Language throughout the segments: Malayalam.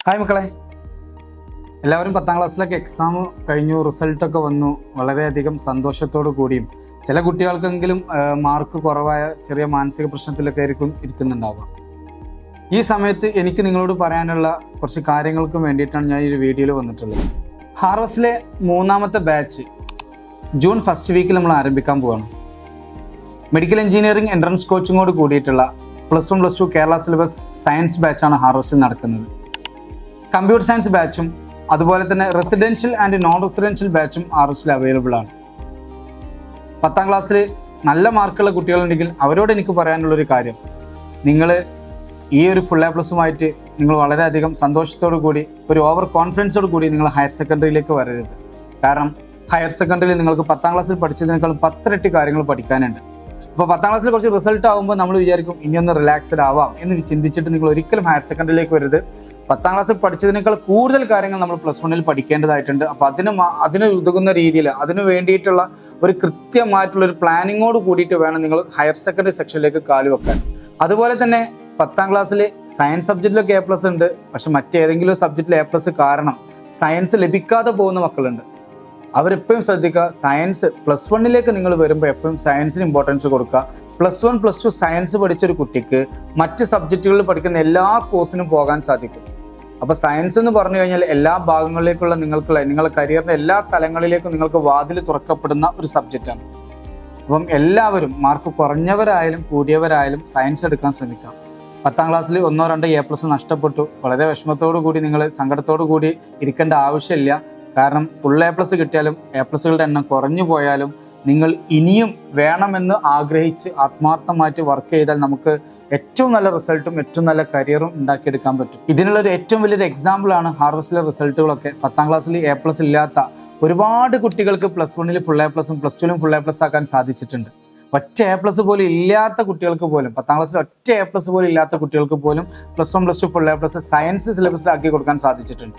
ഹായ് മക്കളെ, എല്ലാവരും 10ാം ക്ലാസ്സിലൊക്കെ എക്സാം കഴിഞ്ഞു, റിസൾട്ടൊക്കെ വന്നു. വളരെയധികം സന്തോഷത്തോടു കൂടിയും ചില കുട്ടികൾക്കെങ്കിലും മാർക്ക് കുറവായ ചെറിയ മാനസിക പ്രശ്നത്തിലൊക്കെ ആയിരിക്കും ഇരിക്കുന്നുണ്ടാവുക. ഈ സമയത്ത് എനിക്ക് നിങ്ങളോട് പറയാനുള്ള കുറച്ച് കാര്യങ്ങൾക്ക് വേണ്ടിയിട്ടാണ് ഞാൻ ഈ ഒരു വീഡിയോയിൽ വന്നിട്ടുള്ളത്. ഹാർവസ്റ്റിലെ 3ാമത്തെ ബാച്ച് ജൂൺ ഫസ്റ്റ് വീക്കിൽ നമ്മൾ ആരംഭിക്കാൻ പോവുകയാണ്. മെഡിക്കൽ എഞ്ചിനീയറിംഗ് എൻട്രൻസ് കോച്ചിങ്ങോട് കൂടിയിട്ടുള്ള +1 +2 കേരള സിലബസ് സയൻസ് ബാച്ചാണ് ഹാർവസ്റ്റിൽ നടക്കുന്നത്. കമ്പ്യൂട്ടർ സയൻസ് ബാച്ചും അതുപോലെ തന്നെ റെസിഡൻഷ്യൽ ആൻഡ് നോൺ റെസിഡൻഷ്യൽ ബാച്ചും ഹാർവസ്റ്റിൽ അവൈലബിൾ ആണ്. 10ാം ക്ലാസ്സിൽ നല്ല മാർക്കുള്ള കുട്ടികളുണ്ടെങ്കിൽ അവരോട് എനിക്ക് പറയാനുള്ളൊരു കാര്യം, നിങ്ങൾ ഈ ഒരു ഫുൾ A+ഉമായിട്ട് നിങ്ങൾ വളരെയധികം സന്തോഷത്തോടു കൂടി ഒരു ഓവർ കോൺഫിഡൻസോട് കൂടി നിങ്ങൾ ഹയർ സെക്കൻഡറിയിലേക്ക് വരരുത്. കാരണം ഹയർ സെക്കൻഡറിയിൽ നിങ്ങൾക്ക് 10ാം ക്ലാസ്സിൽ പഠിച്ചതിനേക്കാളും 10 ഇരട്ടി കാര്യങ്ങൾ പഠിക്കാനുണ്ട്. അപ്പോൾ 10ാം ക്ലാസ്സിൽ കുറച്ച് റിസൾട്ട് ആകുമ്പോൾ നമ്മൾ വിചാരിക്കും ഇനിയൊന്ന് റിലാക്സ്ഡ് ആവാം എന്ന് ചിന്തിച്ചിട്ട് നിങ്ങൾ ഒരിക്കലും ഹയർ സെക്കൻഡറിയിലേക്ക് വരരുത്. 10ാം ക്ലാസ്സിൽ പഠിച്ചതിനേക്കാൾ കൂടുതൽ കാര്യങ്ങൾ നമ്മൾ +1 പഠിക്കേണ്ടതായിട്ടുണ്ട്. അപ്പോൾ അതിന് ഉതകുന്ന രീതിയിൽ അതിന് വേണ്ടിയിട്ടുള്ള ഒരു കൃത്യമായിട്ടുള്ള ഒരു പ്ലാനിങ്ങോട് കൂടിയിട്ട് വേണം നിങ്ങൾ ഹയർ സെക്കൻഡറി സെക്ഷനിലേക്ക് കാലുവെക്കാൻ. അതുപോലെ തന്നെ 10ാം ക്ലാസ്സിൽ സയൻസ് സബ്ജക്റ്റിലൊക്കെ A+ ഉണ്ട്, പക്ഷെ മറ്റേതെങ്കിലും സബ്ജക്റ്റിൽ A+ കാരണം സയൻസ് ലഭിക്കാതെ പോകുന്ന മക്കളുണ്ട്. അവരെപ്പോഴും ശ്രദ്ധിക്കുക, സയൻസ് +1 നിങ്ങൾ വരുമ്പോൾ എപ്പോഴും സയൻസിന് ഇമ്പോർട്ടൻസ് കൊടുക്കുക. +1 +2 സയൻസ് പഠിച്ചൊരു കുട്ടിക്ക് മറ്റ് സബ്ജക്റ്റുകളിൽ പഠിക്കുന്ന എല്ലാ കോഴ്സിനും പോകാൻ സാധിക്കും. അപ്പോൾ സയൻസ് എന്ന് പറഞ്ഞു കഴിഞ്ഞാൽ എല്ലാ ഭാഗങ്ങളിലേക്കുള്ള നിങ്ങളുടെ കരിയറിൻ്റെ എല്ലാ തലങ്ങളിലേക്കും നിങ്ങൾക്ക് വാതിൽ തുറക്കപ്പെടുന്ന ഒരു സബ്ജക്റ്റാണ്. അപ്പം എല്ലാവരും മാർക്ക് കുറഞ്ഞവരായാലും കൂടിയവരായാലും സയൻസ് എടുക്കാൻ ശ്രമിക്കാം. 10ാം ക്ലാസ്സിൽ 1-2 A+ നഷ്ടപ്പെട്ടു, വളരെ വിഷമത്തോടു കൂടി നിങ്ങൾ സങ്കടത്തോടു കൂടി ഇരിക്കേണ്ട ആവശ്യമില്ല. കാരണം ഫുൾ A+ കിട്ടിയാലും A+കളുടെ എണ്ണം കുറഞ്ഞു പോയാലും നിങ്ങൾ ഇനിയും വേണമെന്ന് ആഗ്രഹിച്ച് ആത്മാർത്ഥമായിട്ട് വർക്ക് ചെയ്താൽ നമുക്ക് ഏറ്റവും നല്ല റിസൾട്ടും ഏറ്റവും നല്ല കരിയറും ഉണ്ടാക്കിയെടുക്കാൻ പറ്റും. ഇതിനുള്ളൊരു ഏറ്റവും വലിയൊരു എക്സാമ്പിളാണ് ഹാർവസ്റ്റിലെ റിസൾട്ടുകളൊക്കെ. 10ാം ക്ലാസ്സിൽ A+ ഇല്ലാത്ത ഒരുപാട് കുട്ടികൾക്ക് +1 ഫുൾ A+ഉം +2 ഫുൾ A+ ആക്കാൻ സാധിച്ചിട്ടുണ്ട്. ഒറ്റ A+ പോലും ഇല്ലാത്ത കുട്ടികൾക്ക് പോലും 10ാം ക്ലാസ്സിൽ ഒറ്റ A+ പോലും ഇല്ലാത്ത കുട്ടികൾക്ക് പോലും +1 +2 ഫുൾ A+ സയൻസ് സിലബസിലാക്കി കൊടുക്കാൻ സാധിച്ചിട്ടുണ്ട്.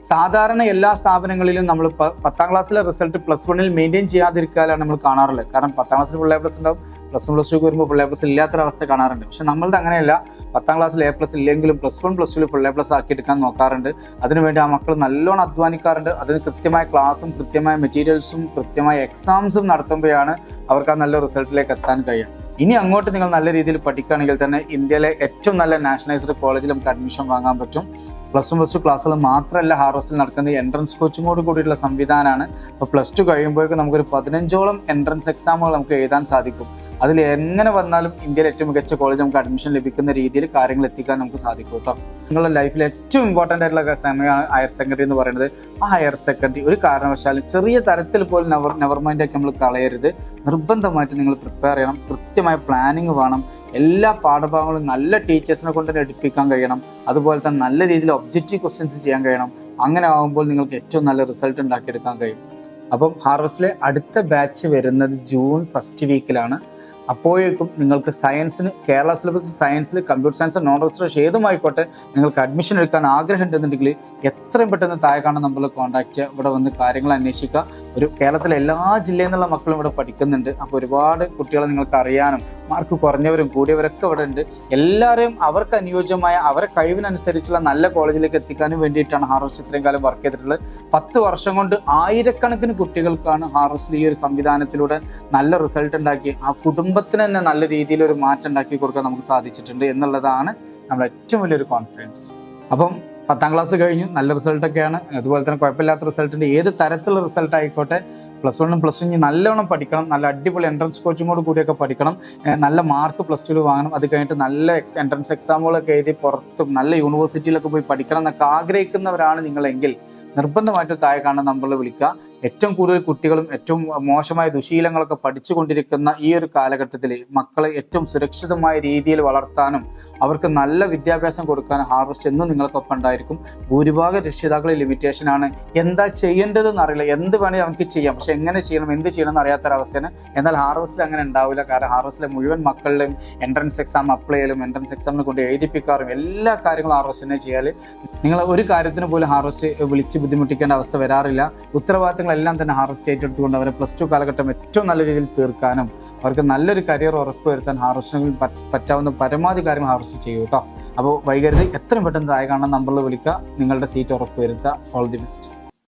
സാധാരണ എല്ലാ സ്ഥാപനങ്ങളിലും നമ്മൾ 10ാം ക്ലാസ്സിലെ റിസൾട്ട് +1 മെയിൻറ്റെയിൻ ചെയ്യാതിരിക്കാനാണ് നമ്മൾ കാണാറുള്ളത്. കാരണം 10ാം ക്ലാസ്സിൽ ഫുൾ A+ ഉണ്ടാവും, +1 +2 വരുമ്പോൾ ഫുൾ A+ ഇല്ലാത്തൊരവസ്ഥ കാണാറുണ്ട്. പക്ഷെ നമ്മളുടെ അങ്ങനെയല്ല, 10ാം ക്ലാസ്സിൽ A+ ഇല്ലെങ്കിലും +1 +2 ഫുൾ A+ ആക്കിയെടുക്കാൻ നോക്കാറുണ്ട്. അതിനുവേണ്ടി ആ മക്കൾ നല്ലോണം അധ്വാനിക്കാറുണ്ട്. അതിന് കൃത്യമായ ക്ലാസ്സും കൃത്യമായ മെറ്റീരിയൽസും കൃത്യമായ എക്സാംസും നടത്തുമ്പോഴാണ് അവർക്ക് ആ നല്ല റിസൾട്ടിലേക്ക് എത്താൻ കഴിയുക. ഇനി അങ്ങോട്ട് നിങ്ങൾ നല്ല രീതിയിൽ പഠിക്കുകയാണെങ്കിൽ തന്നെ ഇന്ത്യയിലെ ഏറ്റവും നല്ല നാഷണലൈസ്ഡ് കോളേജിൽ നമുക്ക് അഡ്മിഷൻ വാങ്ങാൻ പറ്റും. +1 +2 ക്ലാസ്സുകൾ മാത്രമല്ല ഹാർവസ്റ്റിൽ നടക്കുന്നത്, എൻട്രൻസ് കോച്ചിങ്ങോട് കൂടിയുള്ള സംവിധാനമാണ്. അപ്പോൾ +2 കഴിയുമ്പോഴേക്കും നമുക്കൊരു 15ഓളം എൻട്രൻസ് എക്സാമുകൾ നമുക്ക് എഴുതാൻ സാധിക്കും. അതിൽ എങ്ങനെ വന്നാലും ഇന്ത്യയിലെ ഏറ്റവും മികച്ച കോളേജ് നമുക്ക് അഡ്മിഷൻ ലഭിക്കുന്ന രീതിയിൽ കാര്യങ്ങൾ എത്തിക്കാൻ നമുക്ക് സാധിക്കും കേട്ടോ. നിങ്ങളുടെ ലൈഫിൽ ഏറ്റവും ഇമ്പോർട്ടൻ്റ് ആയിട്ടുള്ള സമയമാണ് ഹയർ സെക്കൻഡറി എന്ന് പറയുന്നത്. ആ ഹയർ സെക്കൻഡറി ഒരു കാരണവശാലും ചെറിയ തരത്തിൽ പോലും നെവർ മൈൻഡൊക്കെ നമ്മൾ കളയരുത്. നിർബന്ധമായിട്ട് നിങ്ങൾ പ്രിപ്പയർ ചെയ്യണം. കൃത്യമായ പ്ലാനിങ് വേണം. എല്ലാ പാഠഭാഗങ്ങളും നല്ല ടീച്ചേഴ്സിനെ കൊണ്ട് തന്നെ എടുപ്പിക്കാൻ കഴിയണം. അതുപോലെ തന്നെ നല്ല രീതിയിൽ ഒബ്ജക്റ്റീവ് ക്വസ്റ്റ്യൻസ് ചെയ്യാൻ കഴിയണം. അങ്ങനെ ആകുമ്പോൾ നിങ്ങൾക്ക് ഏറ്റവും നല്ല റിസൾട്ട് ഉണ്ടാക്കിയെടുക്കാൻ കഴിയും. അപ്പം ഹാർവസ്റ്റിലെ അടുത്ത ബാച്ച് വരുന്നത് ജൂൺ ഫസ്റ്റ് വീക്കിലാണ്. അപ്പോഴേക്കും നിങ്ങൾക്ക് സയൻസിന് കേരള സിലബസ് സയൻസിൽ കമ്പ്യൂട്ടർ സയൻസ് നോൺ റെസിഡൻഷ്യൽ ഏതുമായിക്കോട്ടെ നിങ്ങൾക്ക് അഡ്മിഷൻ എടുക്കാൻ ആഗ്രഹം ഉണ്ടെന്നുണ്ടെങ്കിൽ എത്രയും പെട്ടെന്ന് താഴെ കാണാൻ നമ്മൾ കോൺടാക്ട് ചെയ്യുക. ഇവിടെ വന്ന് കാര്യങ്ങൾ അന്വേഷിക്കുക. ഒരു കേരളത്തിലെ എല്ലാ ജില്ലയിൽ നിന്നുള്ള മക്കളും ഇവിടെ പഠിക്കുന്നുണ്ട്. അപ്പോൾ ഒരുപാട് കുട്ടികളെ നിങ്ങൾക്ക് അറിയാനും മാർക്ക് കുറഞ്ഞവരും കൂടിയവരൊക്കെ ഇവിടെ ഉണ്ട്. എല്ലാവരെയും അവർക്ക് അനുയോജ്യമായ അവരെ കഴിവിനനുസരിച്ചുള്ള നല്ല കോളേജിലേക്ക് എത്തിക്കാനും വേണ്ടിയിട്ടാണ് ഹാർവസ്റ്റ് ഇത്രയും കാലം വർക്ക് ചെയ്തിട്ടുള്ളത്. 10 വർഷം കൊണ്ട് ആയിരക്കണക്കിന് കുട്ടികൾക്കാണ് ഹാർവസ്റ്റിൽ ഈ ഒരു സംവിധാനത്തിലൂടെ നല്ല റിസൾട്ട് ഉണ്ടാക്കി ആ കുടുംബത്തിന് തന്നെ നല്ല രീതിയിൽ ഒരു മാറ്റം ഉണ്ടാക്കി കൊടുക്കാൻ നമുക്ക് സാധിച്ചിട്ടുണ്ട് എന്നുള്ളതാണ് നമ്മുടെ ഏറ്റവും വലിയൊരു കോൺഫിഡൻസ്. അപ്പം 10ാം ക്ലാസ് കഴിഞ്ഞു, നല്ല റിസൾട്ടൊക്കെയാണ്. അതുപോലെ തന്നെ കുഴപ്പമില്ലാത്ത റിസൾട്ടിൻ്റെ ഏത് തരത്തിലുള്ള റിസൾട്ട് ആയിക്കോട്ടെ, +1 +2 നല്ലോണം പഠിക്കണം. നല്ല അടിപൊളി എൻട്രൻസ് കോച്ചിങ്ങോട് കൂടിയൊക്കെ പഠിക്കണം. നല്ല മാർക്ക് +2 വാങ്ങണം. അത് കഴിഞ്ഞിട്ട് നല്ല എൻട്രൻസ് എക്സാമുകളൊക്കെ എഴുതി പുറത്തും നല്ല യൂണിവേഴ്സിറ്റിയിലൊക്കെ പോയി പഠിക്കണം എന്നൊക്കെ ആഗ്രഹിക്കുന്നവരാണ് നിങ്ങളെങ്കിൽ നിർബന്ധമായിട്ട് താഴെ കാണാൻ നമ്പറിൽ വിളിക്കുക. ഏറ്റവും കൂടുതൽ കുട്ടികളും ഏറ്റവും മോശമായ ദുശീലങ്ങളൊക്കെ പഠിച്ചുകൊണ്ടിരിക്കുന്ന ഈ ഒരു കാലഘട്ടത്തിൽ മക്കളെ ഏറ്റവും സുരക്ഷിതമായ രീതിയിൽ വളർത്താനും അവർക്ക് നല്ല വിദ്യാഭ്യാസം കൊടുക്കാനും ഹാർവസ്റ്റ് എന്നും നിങ്ങൾക്കൊപ്പം ഉണ്ടായിരിക്കും. ഭൂരിഭാഗം രക്ഷിതാക്കളിൽ ലിമിറ്റേഷനാണ്. എന്താ ചെയ്യേണ്ടതെന്ന് അറിയില്ല, എന്ത് വേണമെങ്കിൽ നമുക്ക് ചെയ്യാം, പക്ഷെ എങ്ങനെ ചെയ്യണം എന്ത് ചെയ്യണം എന്ന് അറിയാത്തൊരവസ്ഥയാണ്. എന്നാൽ ഹാർവസ്റ്റിൽ അങ്ങനെ ഉണ്ടാവില്ല. കാരണം ഹാർവസ്റ്റിലെ മുഴുവൻ മക്കളുടെയും എൻട്രൻസ് എക്സാം അപ്ലൈ ചെയ്യലും എൻട്രൻസ് എക്സാമിനെ കൊണ്ട് എഴുതിപ്പിക്കാറും എല്ലാ കാര്യങ്ങളും ഹാർവസ്റ്റിനെ ചെയ്യാൽ നിങ്ങൾ ഒരു കാര്യത്തിന് പോലും ഹാർവസ്റ്റ് വിളിച്ച് ബുദ്ധിമുട്ടിക്കേണ്ട അവസ്ഥ വരാറില്ല. ഉത്തരവാദിത്തങ്ങൾ കാലഘട്ടങ്ങളെല്ലാം തന്നെ ഹാർവസ്റ്റ് ഏറ്റെടുത്തുകൊണ്ട് അവരെ +2 കാലഘട്ടം ഏറ്റവും നല്ല രീതിയിൽ തീർക്കാനും അവർക്ക് നല്ലൊരു കരിയർ ഉറപ്പുവരുത്താൻ ഹാർവസ്റ്റിംഗിൽ പറ്റാവുന്ന പരമാവധി കാര്യം ഹാർവസ്റ്റ് ചെയ്യൂ കേട്ടോ. അപ്പോൾ വൈകരുത്, എത്രയും പെട്ടെന്ന് താഴെ കാണുന്ന നമ്പറിൽ വിളിക്കുക, നിങ്ങളുടെ സീറ്റ് ഉറപ്പുവരുത്തുക. All the best.